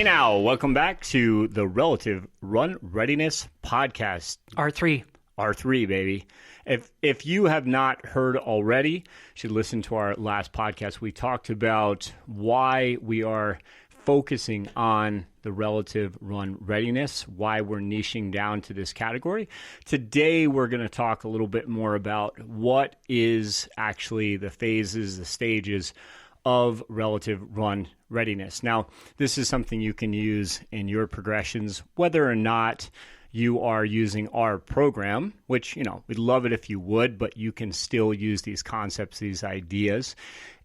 now, welcome back to the Relative Run Readiness podcast. R3, baby. If you have not heard already, you should listen to our last podcast. We talked about why we are focusing on the relative run readiness, why we're niching down to this category. Today, we're going to talk a little bit more about what is actually the phases, the stages of relative run readiness. Now, this is something you can use in your progressions, whether or not you are using our program, which, we'd love it if you would, but you can still use these concepts, these ideas.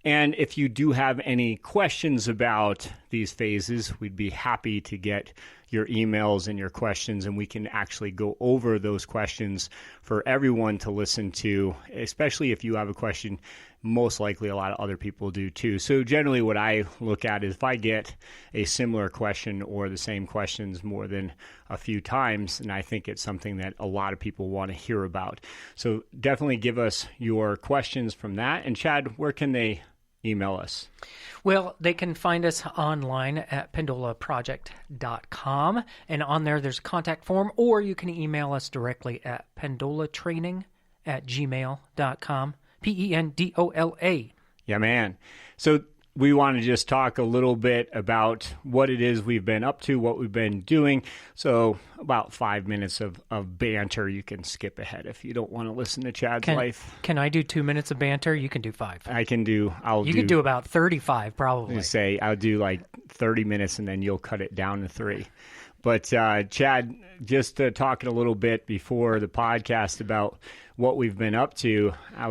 And if you do have any questions about these phases, we'd be happy to get your emails and your questions, and we can actually go over those questions for everyone to listen to, especially if you have a question. Most likely a lot of other people do too. So generally what I look at is if I get a similar question or the same questions more than a few times, and I think it's something that a lot of people want to hear about. So definitely give us your questions from that. And Chad, where can they email us? Well, they can find us online at pendolaproject.com, and on there's a contact form, or you can email us directly at pendolatraining@gmail.com. PENDOLA. Yeah, man. So we want to just talk a little bit about what it is we've been up to, what we've been doing. So about 5 minutes of banter. You can skip ahead if you don't want to listen to Chad's life. Can I do 2 minutes of banter? You can do 5. I can do. You could do about 35 probably. I'll do like 30 minutes and then you'll cut it down to 3. But Chad, just talking a little bit before the podcast about what we've been up to, I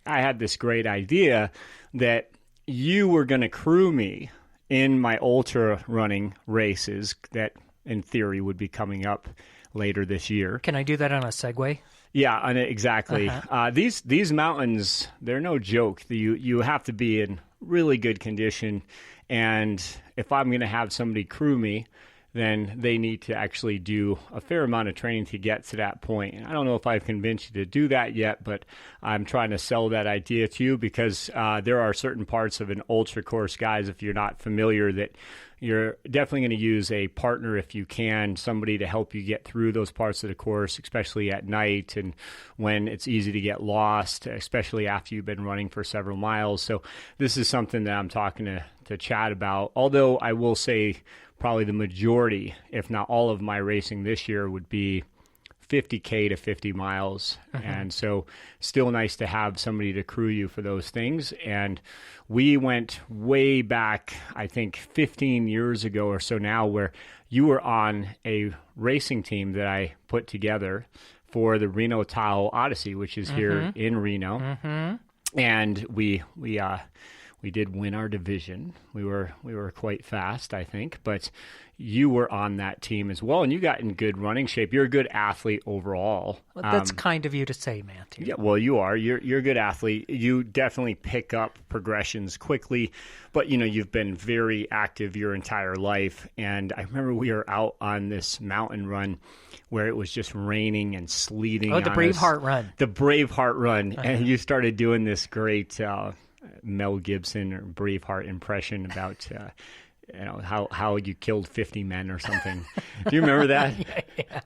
had this great idea that you were going to crew me in my ultra running races that in theory would be coming up later this year. Can I do that on a Segway? Yeah, exactly. Uh-huh. These mountains, they're no joke. You have to be in really good condition, and if I'm going to have somebody crew me, then they need to actually do a fair amount of training to get to that point. And I don't know if I've convinced you to do that yet, but I'm trying to sell that idea to you because there are certain parts of an ultra course, guys, if you're not familiar, that you're definitely going to use a partner if you can, somebody to help you get through those parts of the course, especially at night and when it's easy to get lost, especially after you've been running for several miles. So this is something that I'm talking to Chad about, although I will say probably the majority, if not all of my racing this year would be 50K to 50 miles. Mm-hmm. And so still nice to have somebody to crew you for those things. And we went way back, I think 15 years ago or so now, where you were on a racing team that I put together for the Reno Tahoe Odyssey, which is here in Reno. Mm-hmm. And we did win our division. We were quite fast, I think, but you were on that team as well, and you got in good running shape. You're a good athlete overall. Well, that's kind of you to say, Matthew. Yeah, well, you are. You're a good athlete. You definitely pick up progressions quickly, but you've been very active your entire life. And I remember we were out on this mountain run where it was just raining and sleeting. Oh, the Braveheart Run. The Braveheart Run, and you started doing this great Mel Gibson or Braveheart impression about how you killed 50 men or something. Do you remember that? Yeah.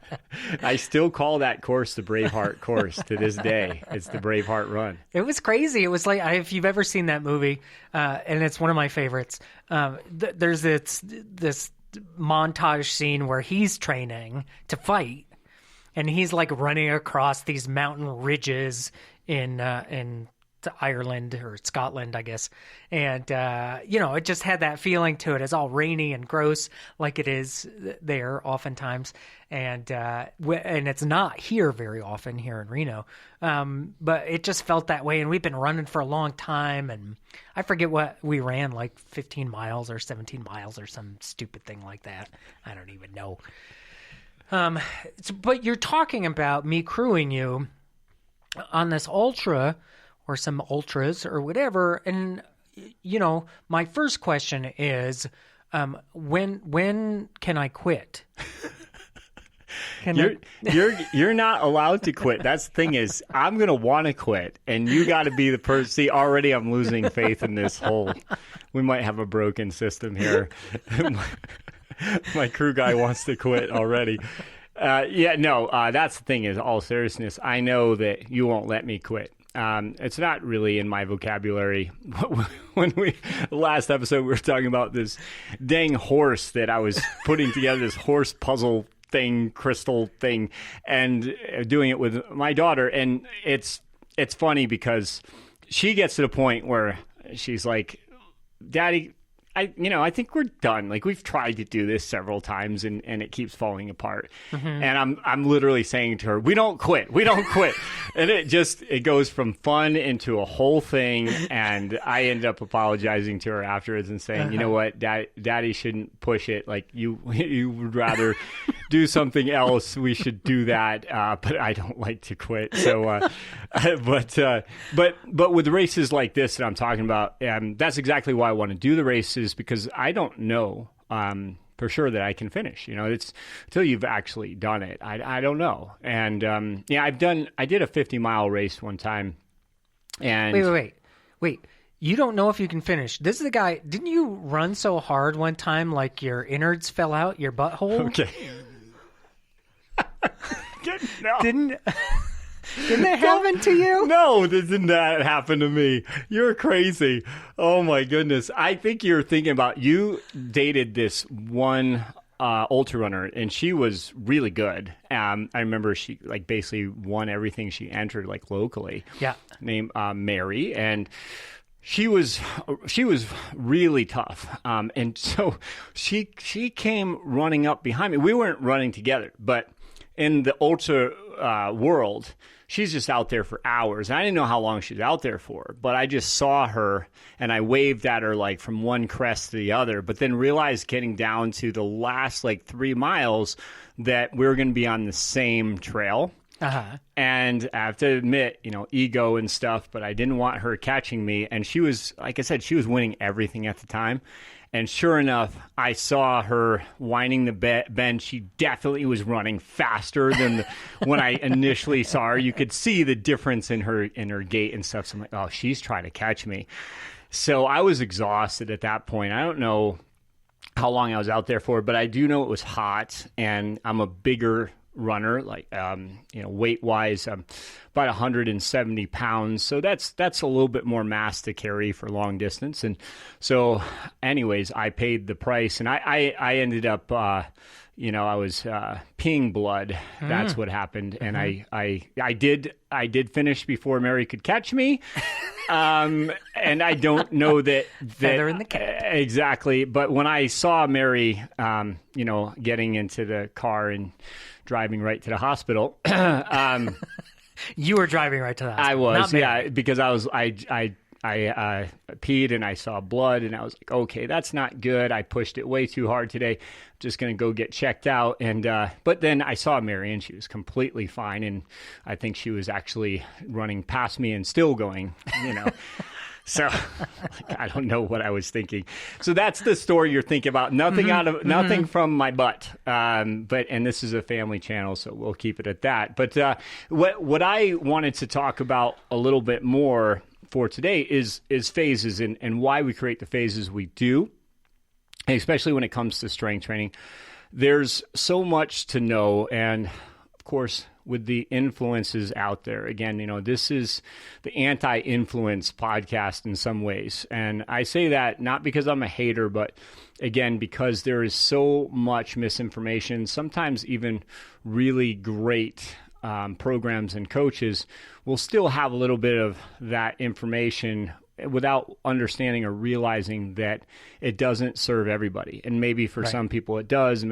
I still call that course the Braveheart course to this day. It's the Braveheart Run. It was crazy. It was like, if you've ever seen that movie, and it's one of my favorites, there's this montage scene where he's training to fight, and he's like running across these mountain ridges in to Ireland or Scotland, I guess. And, it just had that feeling to it. It's all rainy and gross like it is there oftentimes. And it's not here very often here in Reno. But it just felt that way. And we've been running for a long time. And I forget what we ran, like 15 miles or 17 miles or some stupid thing like that. I don't even know. But you're talking about me crewing you on this ultra or some ultras or whatever. And, my first question is, when can I quit? You're not allowed to quit. That's the thing is, I'm going to want to quit, and you got to be the person. See, already I'm losing faith in this whole, we might have a broken system here. My crew guy wants to quit already. That's the thing is, all seriousness, I know that you won't let me quit. It's not really in my vocabulary. Last episode, we were talking about this dang horse that I was putting together, this horse puzzle thing, crystal thing, and doing it with my daughter. And it's funny because she gets to the point where she's like, Daddy, I think we're done. Like, we've tried to do this several times and it keeps falling apart. Mm-hmm. And I'm literally saying to her, we don't quit. And it goes from fun into a whole thing. And I end up apologizing to her afterwards and saying, you know what, Daddy shouldn't push it. Like, you would rather do something else. We should do that. But I don't like to quit. So, but with races like this that I'm talking about, that's exactly why I want to do the races, because I don't know for sure that I can finish. It's until you've actually done it. I don't know. And I did a 50-mile race one time. And wait. You don't know if you can finish. This is the guy. Didn't you run so hard one time, like your innards fell out your butthole? Okay. No. Didn't that happen to you? No, didn't that happen to me? You're crazy. Oh my goodness. I think you're thinking about, you dated this one ultra runner, and she was really good. I remember she basically won everything she entered locally. Yeah. Named Mary, and she was really tough. And so she came running up behind me. We weren't running together, but in the ultra world, she's just out there for hours. And I didn't know how long she was out there for, but I just saw her and I waved at her from one crest to the other, but then realized getting down to the last 3 miles that we were going to be on the same trail. Uh-huh. And I have to admit, ego and stuff, but I didn't want her catching me. And she was, like I said, she was winning everything at the time. And sure enough, I saw her winding the bend. She definitely was running faster than when I initially saw her. You could see the difference in her gait and stuff. So I'm like, oh, she's trying to catch me. So I was exhausted at that point. I don't know how long I was out there for, but I do know it was hot, and I'm a bigger runner, weight wise, about 170 pounds. So that's a little bit more mass to carry for long distance. And so anyways, I paid the price, and I ended up, I was peeing blood. That's what happened. And I did finish before Mary could catch me. And I don't know that feather in the cap. Exactly. But when I saw Mary, getting into the car and driving right to the hospital. You were driving right to the hospital. I was, yeah, because I peed and I saw blood, and I was like, okay, that's not good. I pushed it way too hard today. Just going to go get checked out. And but then I saw Mary, and she was completely fine, and I think she was actually running past me and still going, So I don't know what I was thinking. So that's the story you're thinking about. Nothing from my butt. And this is a family channel, so we'll keep it at that. But what I wanted to talk about a little bit more for today is phases and why we create the phases we do, especially when it comes to strength training. There's so much to know, and of course, with the influences out there. Again, this is the anti-influence podcast in some ways. And I say that not because I'm a hater, but again, because there is so much misinformation, sometimes even really great programs and coaches will still have a little bit of that information without understanding or realizing that it doesn't serve everybody. And maybe for some people it does.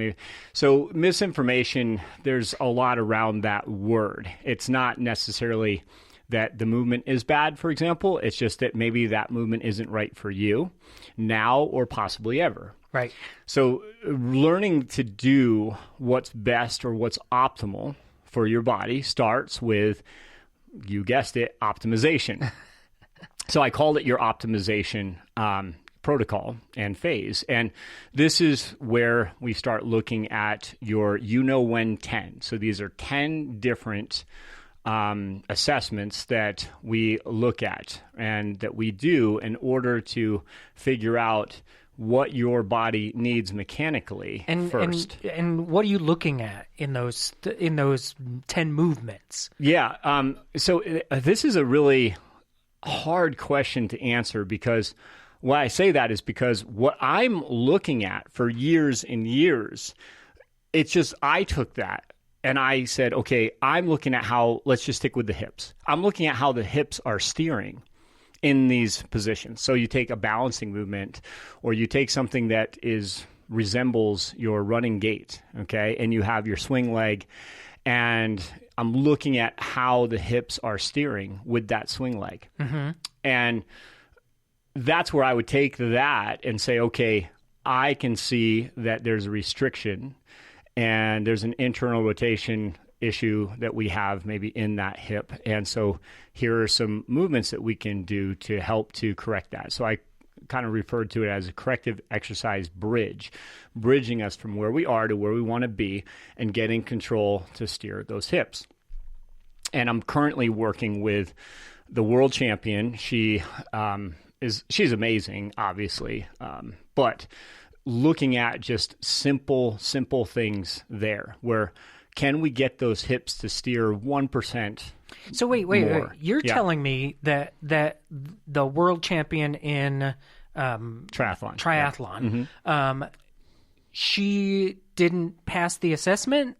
So misinformation, there's a lot around that word. It's not necessarily that the movement is bad, for example. It's just that maybe that movement isn't right for you now or possibly ever. Right. So learning to do what's best or what's optimal for your body starts with, you guessed it, optimization. So I called it your optimization protocol and phase. And this is where we start looking at your when 10. So these are 10 different assessments that we look at and that we do in order to figure out what your body needs mechanically first. And what are you looking at in those 10 movements? Yeah. So this is a really hard question to answer, because why I say that is because what I'm looking at for years and years, it's just I took that and I said, okay, I'm looking at how, let's just stick with the hips. I'm looking at how the hips are steering in these positions. So you take a balancing movement, or you take something that resembles your running gait, okay, and you have your swing leg, and I'm looking at how the hips are steering with that swing leg. Mm-hmm. And that's where I would take that and say, okay, I can see that there's a restriction and there's an internal rotation issue that we have maybe in that hip. And so here are some movements that we can do to help to correct that. So I kind of referred to it as a corrective exercise bridge, bridging us from where we are to where we want to be and getting control to steer those hips. And I'm currently working with the world champion. She's amazing, obviously, but looking at just simple things there, where can we get those hips to steer 1%? So wait. You're telling me that the world champion in triathlon, mm-hmm. She didn't pass the assessment?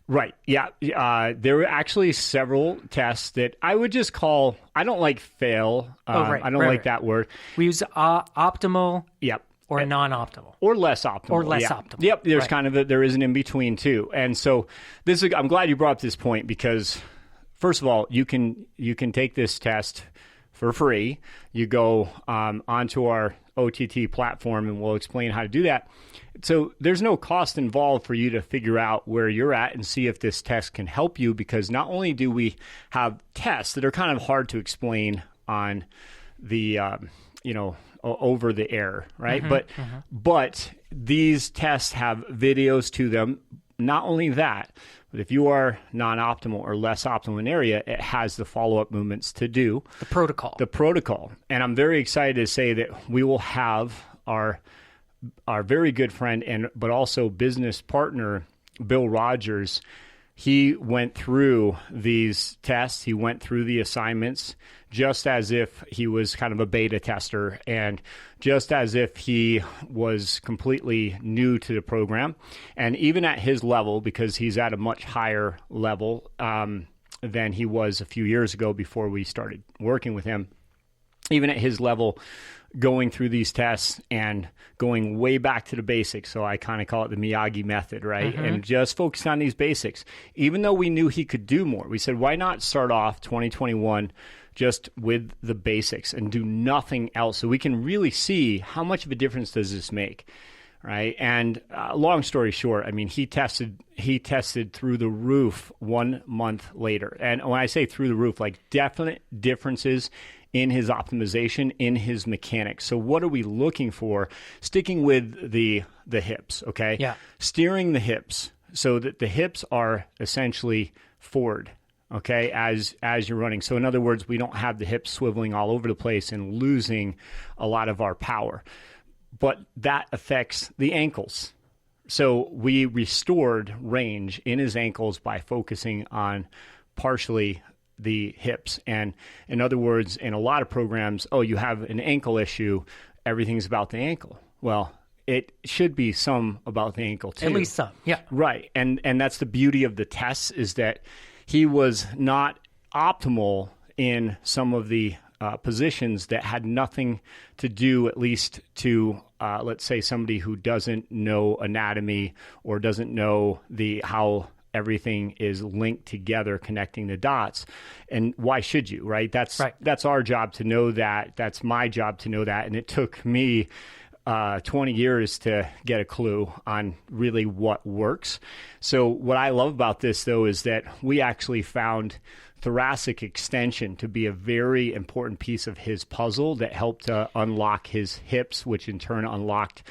Right. Yeah. There were actually several tests that I would just call, I don't like fail. I don't like that word. We use optimal. Yep. Or non-optimal. Or less optimal. Optimal. Yep. There's kind of there is an in-between too. And so I'm glad you brought up this point, because first of all, you can take this test for free. You go onto our OTT platform and we'll explain how to do that. So there's no cost involved for you to figure out where you're at and see if this test can help you, because not only do we have tests that are kind of hard to explain on the, over the air, right? Mm-hmm, but these tests have videos to them. Not only that, but if you are non-optimal or less optimal in an area, it has the follow-up movements to do. The protocol. And I'm very excited to say that we will have our very good friend but also business partner, Bill Rogers. He went through these tests. He went through the assignments just as if he was kind of a beta tester, and just as if he was completely new to the program. And even at his level, because he's at a much higher level than he was a few years ago before we started working with him, even at his level, going through these tests and going way back to the basics. So I kind of call it the Miyagi method, right? Mm-hmm. And just focus on these basics. Even though we knew he could do more, we said, why not start off 2021 just with the basics and do nothing else, so we can really see how much of a difference does this make, right? And long story short, I mean, he tested through the roof 1 month later. And when I say through the roof, like definite differences in his optimization, in his mechanics. So what are we looking for? Sticking with the hips, okay? Yeah. Steering the hips so that the hips are essentially forward, okay, as you're running. So in other words, we don't have the hips swiveling all over the place and losing a lot of our power. But that affects the ankles. So we restored range in his ankles by focusing on partially the hips. And in other words, in a lot of programs, you have an ankle issue, everything's about the ankle. Well, it should be some about the ankle too. At least some, yeah. Right. And that's the beauty of the tests, is that he was not optimal in some of the positions that had nothing to do, at least to, let's say, somebody who doesn't know anatomy or doesn't know how everything is linked together, connecting the dots. And why should you, right? That's our job to know that. That's my job to know that. And it took me 20 years to get a clue on really what works. So what I love about this, though, is that we actually found thoracic extension to be a very important piece of his puzzle that helped to unlock his hips, which in turn unlocked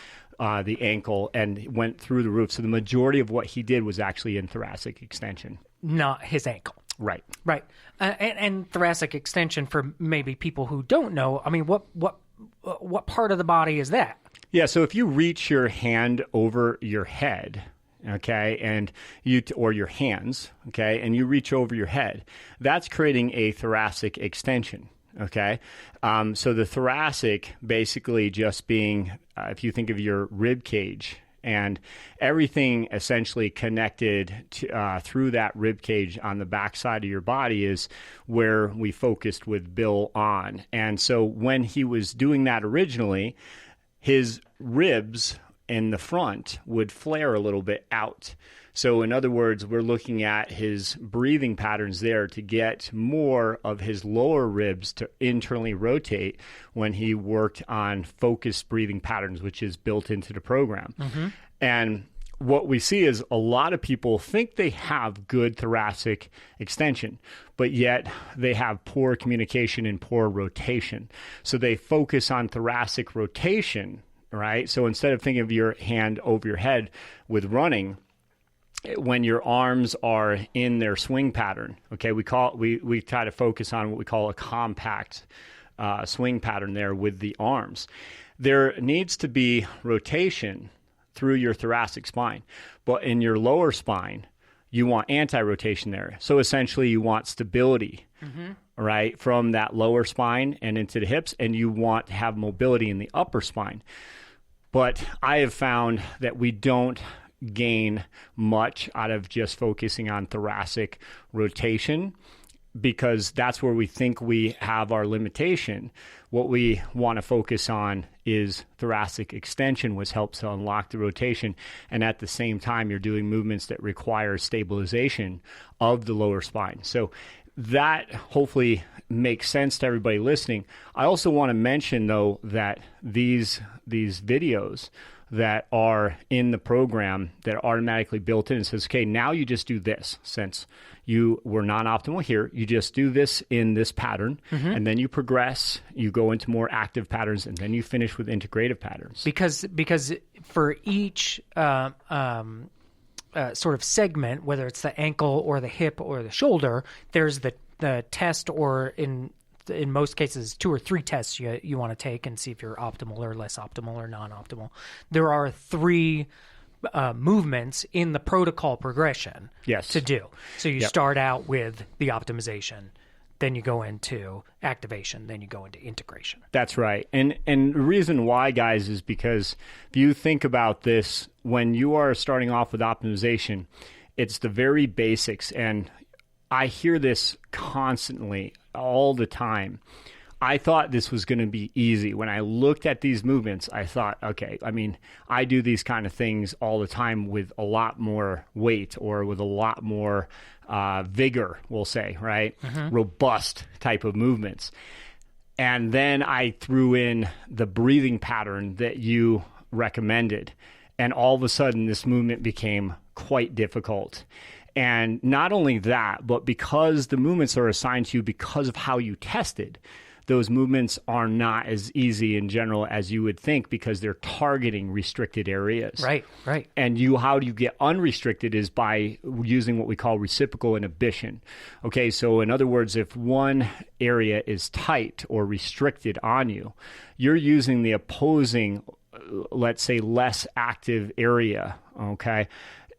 the ankle and went through the roof. So the majority of what he did was actually in thoracic extension. Not his ankle. Right. Right. And thoracic extension, for maybe people who don't know, I mean, what part of the body is that? Yeah, so if you reach your hand over your head, okay, and or your hands, okay, and you reach over your head, that's creating a thoracic extension, okay? So the thoracic basically just being, if you think of your rib cage, and everything essentially connected to, through that rib cage on the backside of your body is where we focused with Bill on. And so when he was doing that originally, his ribs in the front would flare a little bit out. So in other words, we're looking at his breathing patterns there to get more of his lower ribs to internally rotate when he worked on focused breathing patterns, which is built into the program. Mm-hmm. And what we see is a lot of people think they have good thoracic extension, but yet they have poor communication and poor rotation. So they focus on thoracic rotation, right? So instead of thinking of your hand over your head with running, when your arms are in their swing pattern, okay, we try to focus on what we call a compact swing pattern there with the arms. There needs to be rotation through your thoracic spine, but in your lower spine, you want anti-rotation there. So essentially, you want stability, right, from that lower spine and into the hips, and you want to have mobility in the upper spine. But I have found that we don't gain much out of just focusing on thoracic rotation, because that's where we think we have our limitation. What we want to focus on is thoracic extension, which helps to unlock the rotation. And at the same time, you're doing movements that require stabilization of the lower spine. So that hopefully makes sense to everybody listening. I also want to mention, though, that these videos that are in the program that are automatically built in, it says, okay, now you just do this. Since you were non-optimal here, you just do this in this pattern, and then you progress, you go into more active patterns, and then you finish with integrative patterns. Because for each sort of segment, whether it's the ankle or the hip or the shoulder, there's the test, or in most cases, 2 or 3 tests you want to take and see if you're optimal or less optimal or non-optimal. There are 3 movements in the protocol progression to do. So you start out with the optimization, then you go into activation, then you go into integration. That's right. And the reason why, guys, is because if you think about this, when you are starting off with optimization, it's the very basics. And I hear this constantly, all the time. I thought this was going to be easy. When I looked at these movements, I thought, okay, I mean, I do these kind of things all the time with a lot more weight or with a lot more vigor, we'll say, right? Robust type of movements. And then I threw in the breathing pattern that you recommended. And all of a sudden, this movement became quite difficult. And not only that, but because the movements are assigned to you because of how you tested, those movements are not as easy in general as you would think, because they're targeting restricted areas. Right. And how do you get unrestricted is by using what we call reciprocal inhibition. Okay, so in other words, if one area is tight or restricted on you, you're using the opposing, let's say, less active area, okay,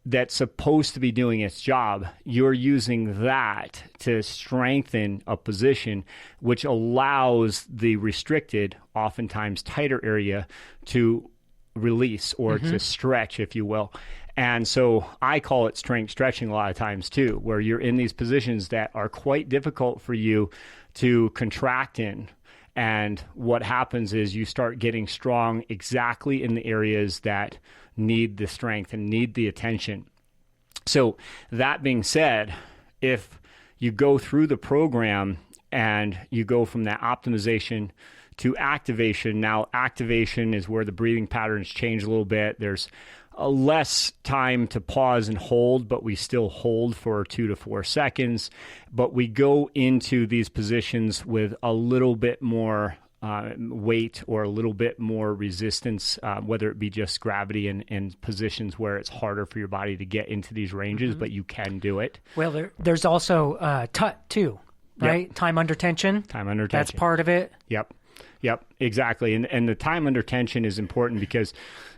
that's supposed to be doing its job. You're using that to strengthen a position, which allows the restricted, oftentimes tighter area to release or to stretch, if you will. And so I call it strength stretching a lot of times too, where you're in these positions that are quite difficult for you to contract in. And what happens is you start getting strong exactly in the areas that need the strength and need the attention. So that being said, if you go through the program and you go from that optimization to activation, now activation is where the breathing patterns change a little bit. There's a less time to pause and hold, but we still hold for 2 to 4 seconds. But we go into these positions with a little bit more weight or a little bit more resistance, whether it be just gravity and positions where it's harder for your body to get into these ranges, but you can do it. Well, there's also TUT too, right? Yep. Time under tension. Time under tension. That's part of it. Yep. Yep, exactly. And the time under tension is important because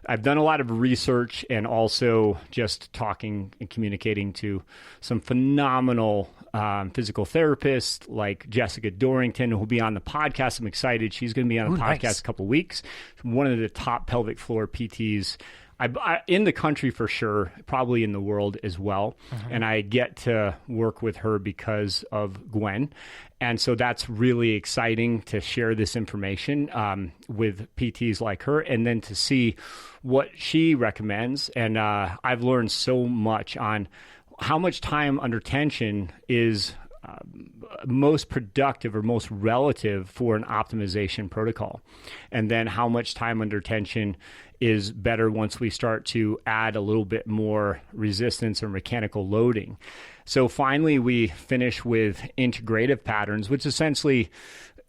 I've done a lot of research and also just talking and communicating to some phenomenal physical therapists like Jessica Dorrington, who will be on the podcast. I'm excited. She's going to be on the podcast nice. a couple weeks. One of the top pelvic floor PTs in the country for sure, probably in the world as well. And I get to work with her because of Gwen. And so that's really exciting to share this information with PTs like her and then to see what she recommends. And I've learned so much on how much time under tension is most productive or most relative for an optimization protocol. And then how much time under tension is better once we start to add a little bit more resistance or mechanical loading. So finally, we finish with integrative patterns, which essentially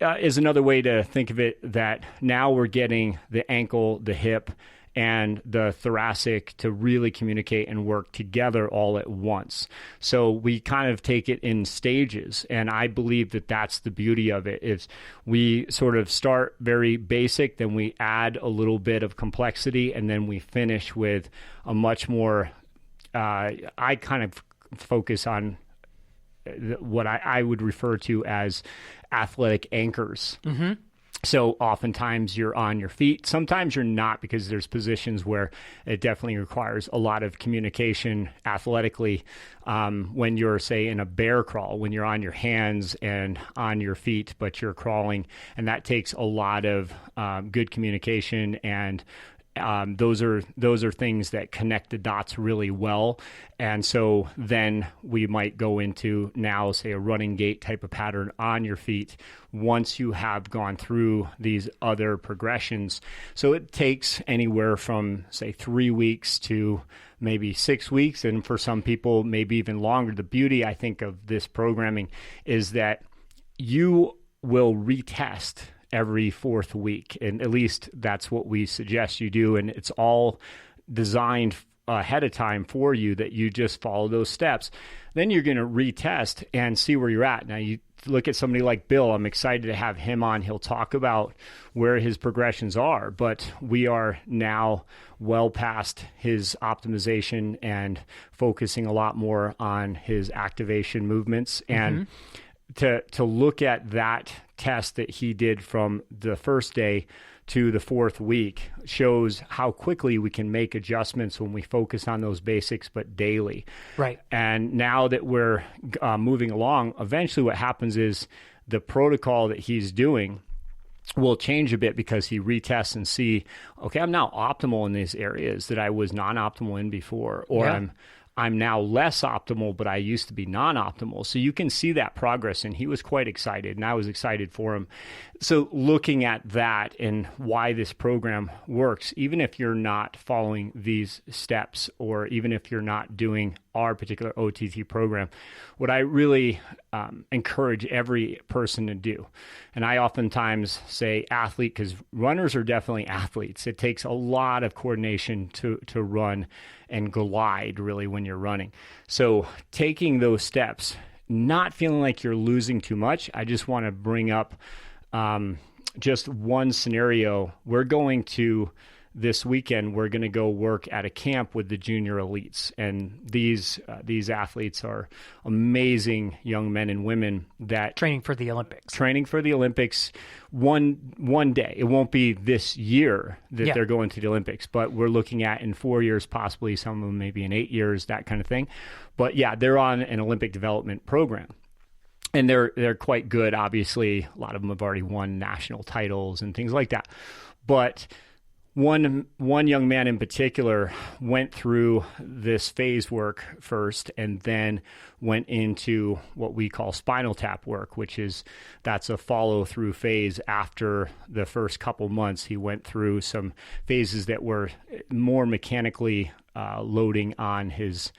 is another way to think of it, that now we're getting the ankle, the hip, and the thoracic to really communicate and work together all at once. So we kind of take it in stages, and I believe that that's the beauty of it, is we sort of start very basic, then we add a little bit of complexity, and then we finish with a much more, I kind of focus on what I would refer to as athletic anchors. Mm-hmm. So oftentimes you're on your feet. Sometimes you're not, because there's positions where it definitely requires a lot of communication athletically. When you're, say, in a bear crawl, when you're on your hands and on your feet, but you're crawling, and that takes a lot of good communication, and those are things that connect the dots really well. And so then we might go into now, say, a running gait type of pattern on your feet once you have gone through these other progressions. So it takes anywhere from, say, 3 weeks to maybe 6 weeks. And for some people, maybe even longer. The beauty, I think, of this programming is that you will retest every fourth week. And at least that's what we suggest you do. And it's all designed ahead of time for you, that you just follow those steps. Then you're going to retest and see where you're at. Now, you look at somebody like Bill. I'm excited to have him on. He'll talk about where his progressions are, but we are now well past his optimization and focusing a lot more on his activation movements. And to look at that test that he did from the first day to the fourth week shows how quickly we can make adjustments when we focus on those basics, but daily. Right. And now that we're moving along, eventually what happens is the protocol that he's doing will change a bit, because he retests and see, okay, I'm now optimal in these areas that I was non-optimal in before, or I'm now less optimal, but I used to be non-optimal. So you can see that progress, and he was quite excited, and I was excited for him. So looking at that and why this program works, even if you're not following these steps, or even if you're not doing our particular OTT program, what I really encourage every person to do, and I oftentimes say athlete, because runners are definitely athletes. It takes a lot of coordination to run and glide, really, when you're running. So taking those steps, not feeling like you're losing too much. I just want to bring up just one scenario. We're going to, this weekend, we're going to go work at a camp with the junior elites. And these athletes are amazing young men and women that Training for the Olympics. One day. It won't be this year that they're going to the Olympics, but we're looking at in 4 years, possibly some of them maybe in 8 years, that kind of thing. But yeah, they're on an Olympic development program. And they're quite good. Obviously, a lot of them have already won national titles and things like that. But one young man in particular went through this phase work first, and then went into what we call Spinal Tap work, that's a follow-through phase after the first couple months. He went through some phases that were more mechanically loading on his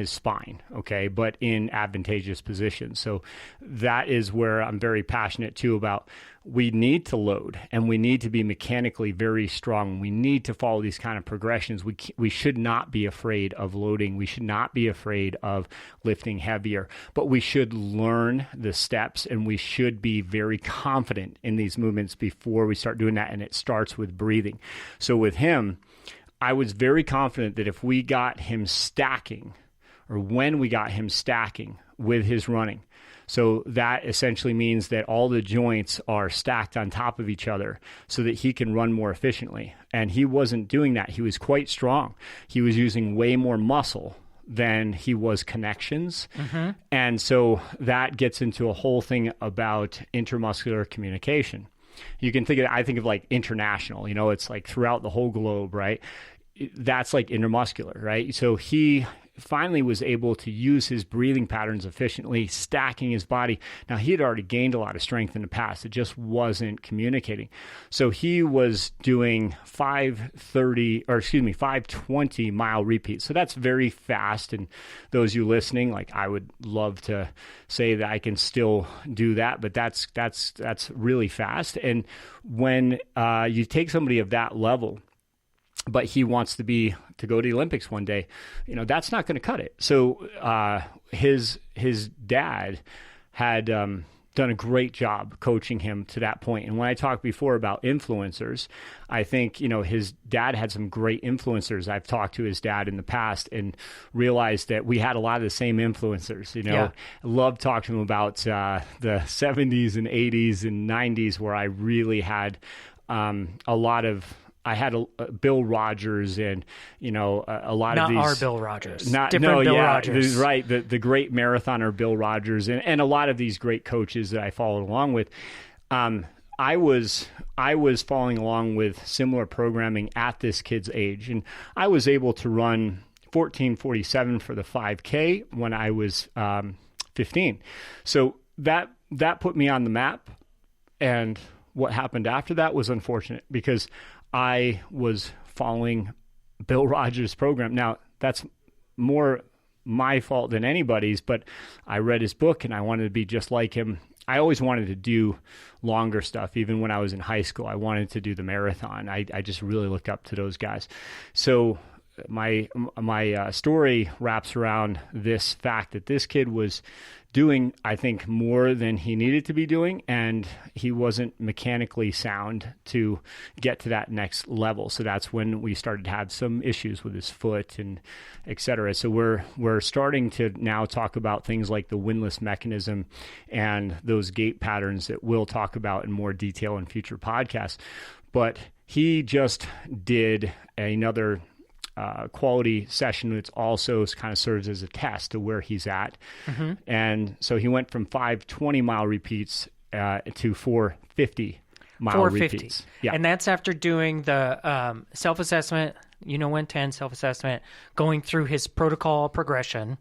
spine, okay, but in advantageous positions. So that is where I'm very passionate too about. We need to load, and we need to be mechanically very strong. We need to follow these kind of progressions. We should not be afraid of loading. We should not be afraid of lifting heavier, but we should learn the steps, and we should be very confident in these movements before we start doing that. And it starts with breathing. So with him, I was very confident that if we got him stacking, or when we got him stacking with his running, so that essentially means that all the joints are stacked on top of each other so that he can run more efficiently. And he wasn't doing that. He was quite strong. He was using way more muscle than he was connections. Mm-hmm. And so that gets into a whole thing about intermuscular communication. You can think of, I think of like international, it's like throughout the whole globe, right? That's like intermuscular, right? So he finally was able to use his breathing patterns efficiently, stacking his body. Now, he had already gained a lot of strength in the past. It just wasn't communicating. So he was doing 520 mile repeats. So that's very fast. And those of you listening, like, I would love to say that I can still do that, but that's really fast. And when you take somebody of that level, but he wants to go to the Olympics one day, that's not going to cut it. So his dad had done a great job coaching him to that point. And when I talked before about influencers, I think, his dad had some great influencers. I've talked to his dad in the past and realized that we had a lot of the same influencers. I love talking to him about the 70s and 80s and 90s, where I really had I had Bill Rogers and, a lot of these. Not our Bill Rogers. Different Bill Rogers. Right. The great marathoner Bill Rogers and a lot of these great coaches that I followed along with. I was following along with similar programming at this kid's age. And I was able to run 14:47 for the 5K when I was 15. So that put me on the map. And what happened after that was unfortunate, because I was following Bill Rogers' program. Now, that's more my fault than anybody's, but I read his book and I wanted to be just like him. I always wanted to do longer stuff. Even when I was in high school, I wanted to do the marathon. I just really looked up to those guys. So my story wraps around this fact that this kid was doing, I think, more than he needed to be doing, and he wasn't mechanically sound to get to that next level. So that's when we started to have some issues with his foot and et cetera. So we're starting to now talk about things like the windlass mechanism and those gait patterns that we'll talk about in more detail in future podcasts. But he just did another quality session that's also kind of serves as a test to where he's at. Mm-hmm. And so he went from 520 mile repeats to 450 mile repeats. Yeah. And that's after doing the self-assessment, 110 self-assessment, going through his protocol progression,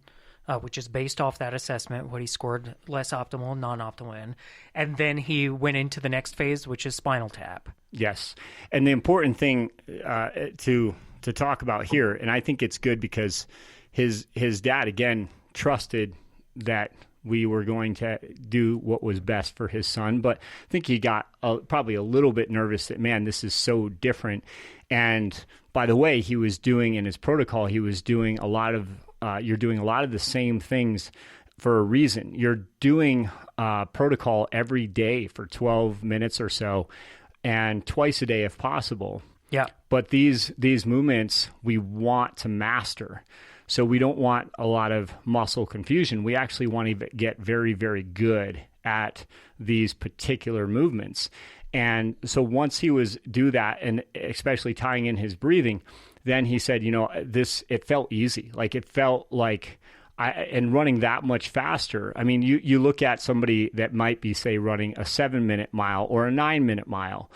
which is based off that assessment, what he scored less optimal, non-optimal in. And then he went into the next phase, which is Spinal Tap. Yes. And the important thing to talk about here, and I think it's good because his dad, again, trusted that we were going to do what was best for his son, but I think he got probably a little bit nervous that, man, this is so different. And by the way, he was doing in his protocol, he was doing a lot of, you're doing a lot of the same things for a reason. You're doing protocol every day for 12 minutes or so, and twice a day if possible. Yeah. But these movements we want to master. So we don't want a lot of muscle confusion. We actually want to get very, very good at these particular movements. And so once he was do that, and especially tying in his breathing, then he said, it felt easy. Like it felt like and running that much faster. I mean, you look at somebody that might be, say, running a 7-minute mile or a 9-minute mile,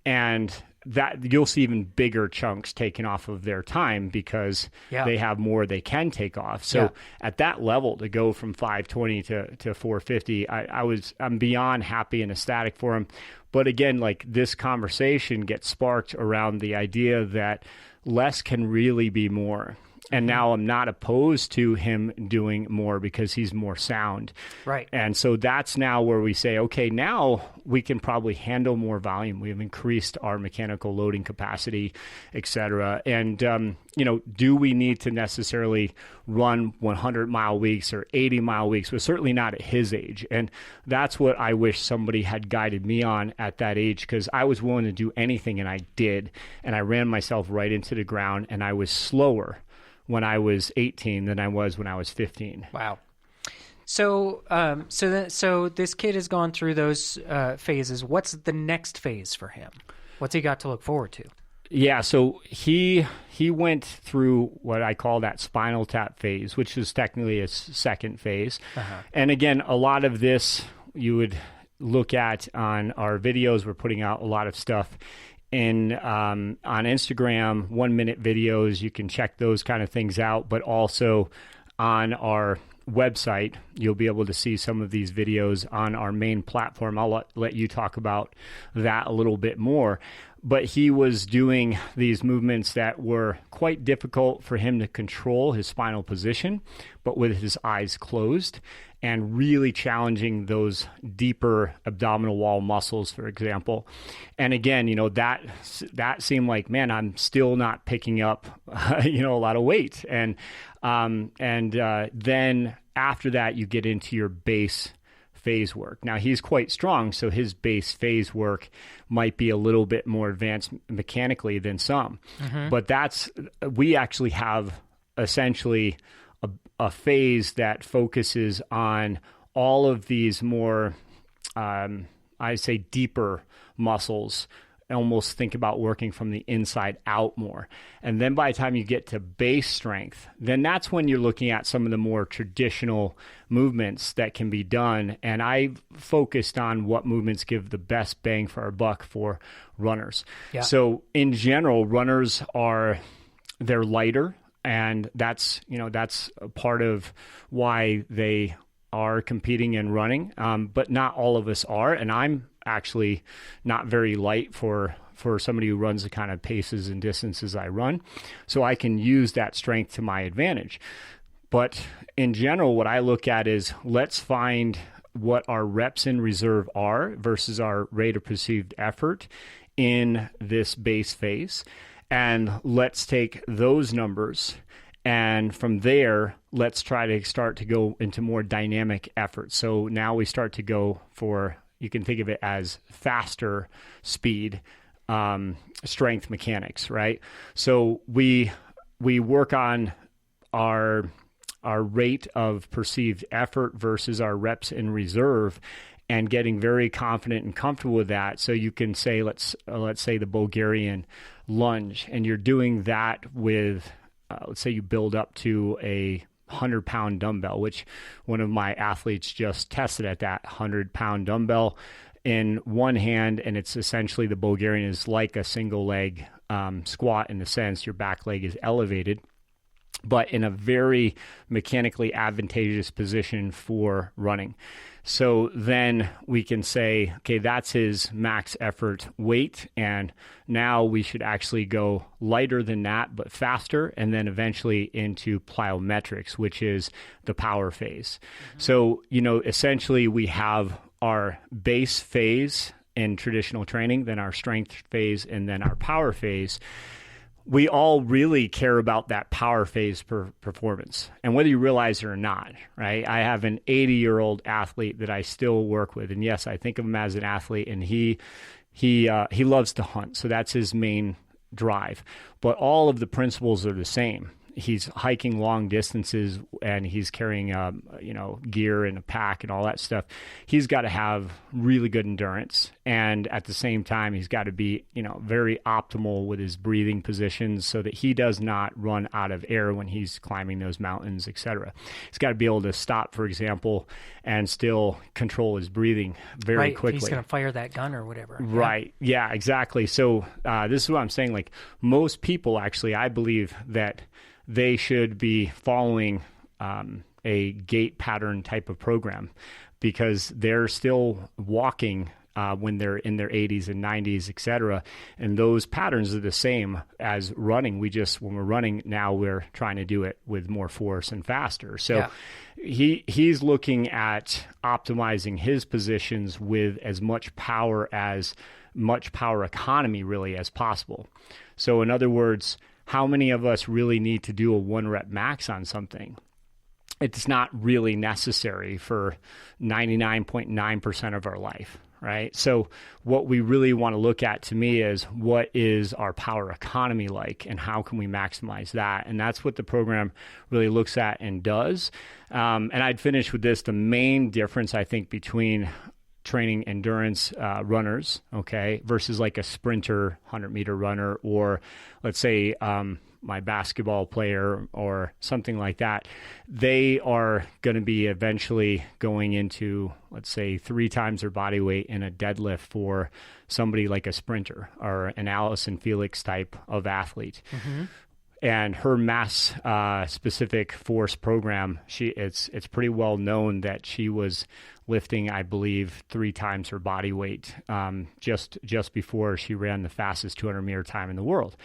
and that you'll see even bigger chunks taken off of their time because they have more they can take off. So at that level, to go from 520 to 450, I'm beyond happy and ecstatic for him. But again, like, this conversation gets sparked around the idea that less can really be more. And now I'm not opposed to him doing more because he's more sound. Right. And so that's now where we say, okay, now we can probably handle more volume. We've increased our mechanical loading capacity, et cetera. And, do we need to necessarily run 100-mile weeks or 80-mile weeks? But certainly not at his age. And that's what I wish somebody had guided me on at that age, because I was willing to do anything, and I did. And I ran myself right into the ground, and I was slower when I was 18 than I was when I was 15. Wow. So this kid has gone through those phases. What's the next phase for him? What's he got to look forward to? Yeah, so he went through what I call that Spinal Tap phase, which is technically his second phase. Uh-huh. And again, a lot of this you would look at on our videos. We're putting out a lot of stuff on Instagram, 1-minute videos. You can check those kind of things out, but also on our website, you'll be able to see some of these videos on our main platform. I'll let you talk about that a little bit more. But he was doing these movements that were quite difficult for him to control his spinal position, but with his eyes closed, and really challenging those deeper abdominal wall muscles, for example. And again, that seemed like, man, I'm still not picking up, a lot of weight. And then after that, you get into your base phase work. Now, he's quite strong, so his base phase work might be a little bit more advanced mechanically than some. Mm-hmm. But we actually have essentially a phase that focuses on all of these more, I say, deeper muscles. Almost think about working from the inside out more. And then by the time you get to base strength, then that's when you're looking at some of the more traditional movements that can be done. And I focused on what movements give the best bang for our buck for runners. Yeah. So in general, runners they're lighter, and that's a part of why they are competing and running. But not all of us are. And I'm actually not very light for somebody who runs the kind of paces and distances I run. So I can use that strength to my advantage. But in general, what I look at is, let's find what our reps in reserve are versus our rate of perceived effort in this base phase. And let's take those numbers, and from there, let's try to start to go into more dynamic effort. So now we start to go for, you can think of it as faster speed, strength mechanics, right? So we work on our rate of perceived effort versus our reps in reserve, and getting very confident and comfortable with that. So you can say, let's say the Bulgarian lunge, and you're doing that with, let's say you build up to a 100-pound dumbbell, which one of my athletes just tested at that 100-pound dumbbell in one hand, and it's essentially, the Bulgarian is like a single leg squat in the sense your back leg is elevated, but in a very mechanically advantageous position for running. So then we can say, okay, that's his max effort weight, and now we should actually go lighter than that, but faster, and then eventually into plyometrics, which is the power phase. Mm-hmm. So, essentially we have our base phase in traditional training, then our strength phase, and then our power phase. We all really care about that power phase performance, and whether you realize it or not, right? I have an 80-year-old athlete that I still work with, and yes, I think of him as an athlete, and he loves to hunt, so that's his main drive. But all of the principles are the same. He's hiking long distances, and he's carrying gear and a pack and all that stuff. He's got to have really good endurance, and at the same time, he's got to be very optimal with his breathing positions so that he does not run out of air when he's climbing those mountains, etc. He's got to be able to stop, for example, and still control his breathing very quickly. He's going to fire that gun or whatever. Right. Yeah, exactly. So this is what I'm saying. Like, most people, actually, I believe that they should be following a gait pattern type of program, because they're still walking when they're in their 80s and 90s, et cetera. And those patterns are the same as running. When we're running now, we're trying to do it with more force and faster. So he's looking at optimizing his positions with as much power economy really as possible. So in other words, how many of us really need to do a 1 rep max on something? It's not really necessary for 99.9% of our life, right? So what we really want to look at, to me, is what is our power economy like, and how can we maximize that? And that's what the program really looks at and does. And I'd finish with this. The main difference, I think, between training endurance runners, okay, versus like a sprinter, 100-meter runner, or let's say my basketball player or something like that, they are going to be eventually going into, let's say, 3 times their body weight in a deadlift for somebody like a sprinter or an Allison Felix type of athlete. Mm-hmm. And her mass specific force program, it's pretty well known that she was lifting, I believe, 3 times her body weight just before she ran the fastest 200-meter time in the world.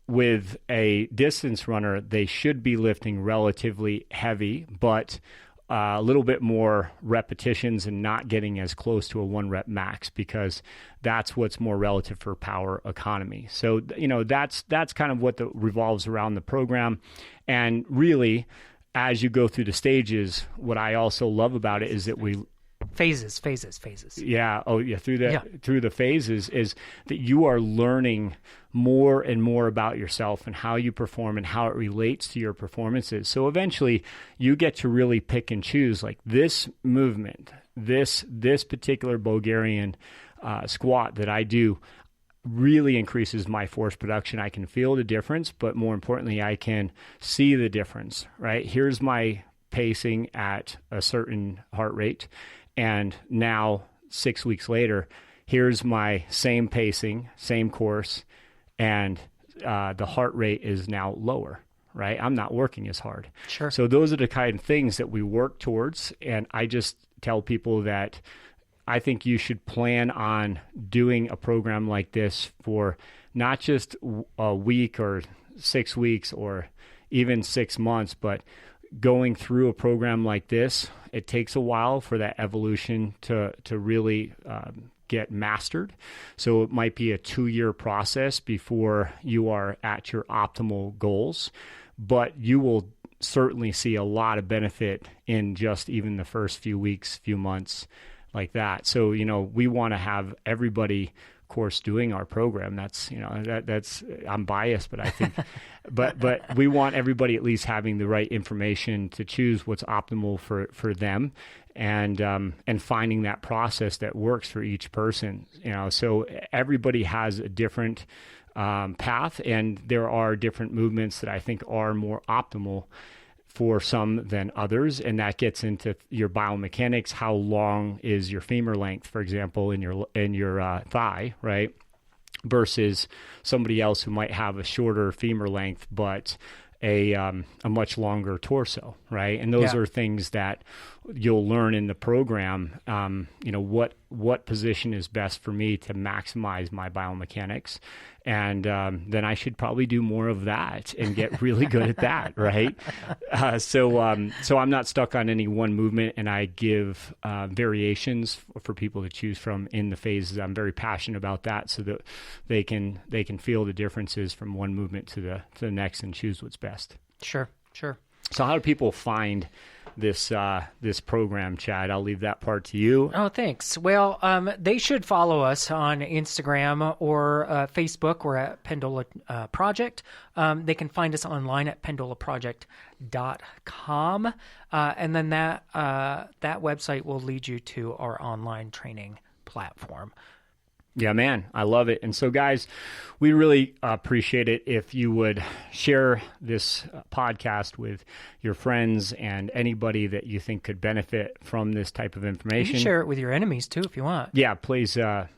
With a distance runner, they should be lifting relatively heavy, but a little bit more repetitions and not getting as close to a 1 rep max, because that's what's more relative for power economy. So, that's kind of what revolves around the program. And really, as you go through the stages, what I also love about it is that we phases. Yeah. Oh, yeah. Through the phases is that you are learning more and more about yourself and how you perform and how it relates to your performances. So eventually you get to really pick and choose, like, this movement, this particular Bulgarian squat that I do really increases my force production. I can feel the difference, but more importantly, I can see the difference, right? Here's my pacing at a certain heart rate. And now 6 weeks later, here's my same pacing, same course, and the heart rate is now lower, right? I'm not working as hard. Sure. So those are the kind of things that we work towards. And I just tell people that I think you should plan on doing a program like this for not just a week or 6 weeks or even 6 months, but going through a program like this. It takes a while for that evolution to really get mastered. So it might be a 2-year process before you are at your optimal goals, but you will certainly see a lot of benefit in just even the first few weeks, few months like that. So, we want to have everybody, of course, doing our program. That's, that's I'm biased, but I think, but we want everybody at least having the right information to choose what's optimal for them, and finding that process that works for each person. So everybody has a different path, and there are different movements that I think are more optimal for some than others, and that gets into your biomechanics. How long is your femur length, for example, in your thigh, right? Versus somebody else who might have a shorter femur length but a much longer torso, right? And those are things that you'll learn in the program. What position is best for me to maximize my biomechanics, and then I should probably do more of that and get really good at that, right? So I'm not stuck on any one movement, and I give variations for people to choose from in the phases. I'm very passionate about that, so that they can feel the differences from one movement to the next and choose what's best. Sure. So how do people find this program, Chad? I'll leave that part to you. Oh, thanks. Well, they should follow us on Instagram or Facebook. We're at Pendola Project. They can find us online at pendolaproject.com. And then that website will lead you to our online training platform. Yeah, man, I love it. And so, guys, we really appreciate it if you would share this podcast with your friends and anybody that you think could benefit from this type of information. You can share it with your enemies, too, if you want. Yeah, please do.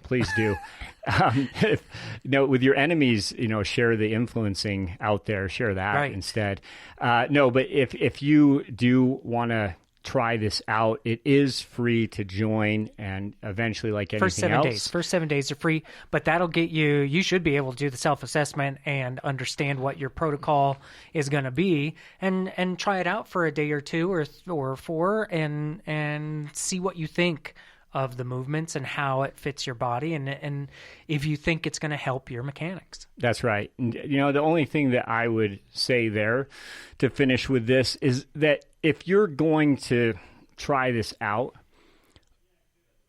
With your enemies, share the influencing out there. Share that instead. But if you do want to try this out. It is free to join, and eventually, like anything else, First 7 days are free, but that'll get you should be able to do the self-assessment and understand what your protocol is going to be, and try it out for a day or two or four, and see what you think of the movements and how it fits your body, and if you think it's going to help your mechanics. That's right. And, the only thing that I would say there to finish with this is that if you're going to try this out,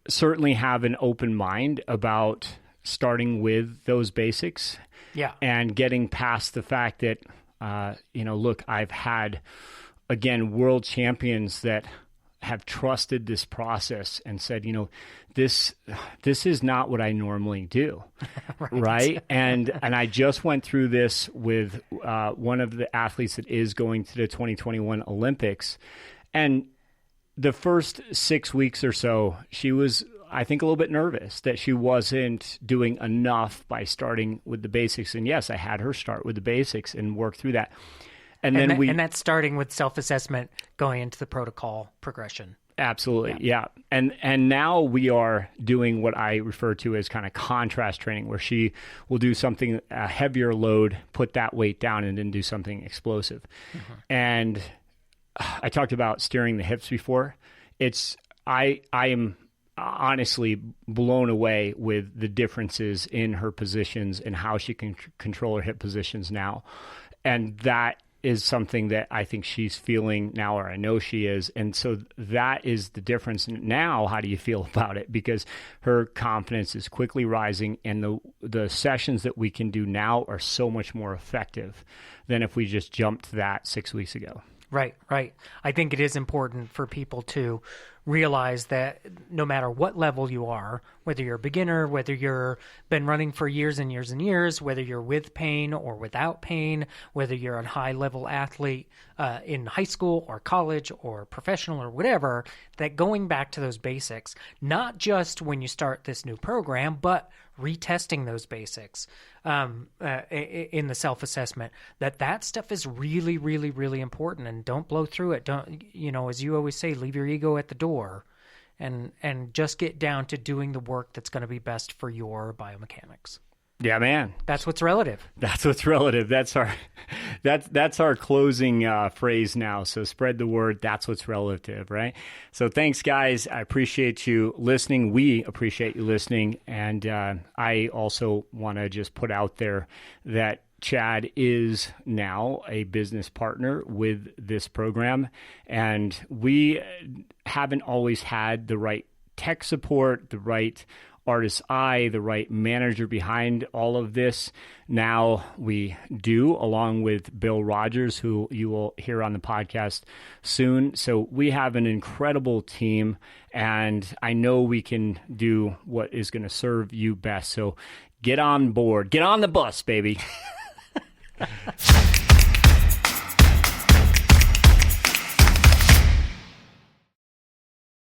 certainly have an open mind about starting with those basics. Yeah. And getting past the fact that, look, I've had, again, world champions that have trusted this process and said, this is not what I normally do. Right. And I just went through this with one of the athletes that is going to the 2021 Olympics. And the first 6 weeks or so, she was, I think, a little bit nervous that she wasn't doing enough by starting with the basics. And yes, I had her start with the basics and work through that. And that's starting with self-assessment, going into the protocol progression. Absolutely, yeah. And now we are doing what I refer to as kind of contrast training, where she will do something, a heavier load, put that weight down, and then do something explosive. Mm-hmm. And I talked about steering the hips before. I am honestly blown away with the differences in her positions and how she can control her hip positions now. And that is something that I think she's feeling now, or I know she is. And so that is the difference. Now, how do you feel about it? Because her confidence is quickly rising, and the sessions that we can do now are so much more effective than if we just jumped that 6 weeks ago. Right. I think it is important for people to realize that no matter what level you are, whether you're a beginner, whether you're been running for years and years and years, whether you're with pain or without pain, whether you're a high-level athlete in high school or college or professional or whatever, that going back to those basics, not just when you start this new program, but retesting those basics in the self-assessment, that stuff is really, really, really important. And don't blow through it. Don't, as you always say, leave your ego at the door and just get down to doing the work that's going to be best for your biomechanics. Yeah, man. That's what's relative. That's what's relative. That's our closing phrase now. So spread the word. That's what's relative, right? So thanks, guys. I appreciate you listening. We appreciate you listening. And I also want to just put out there that Chad is now a business partner with this program. And we haven't always had the right tech support, the right artist's eye, the right manager behind all of this. Now we do, along with Bill Rogers, who you will hear on the podcast soon. So we have an incredible team, and I know we can do what is going to serve you best. So get on board. Get on the bus, baby.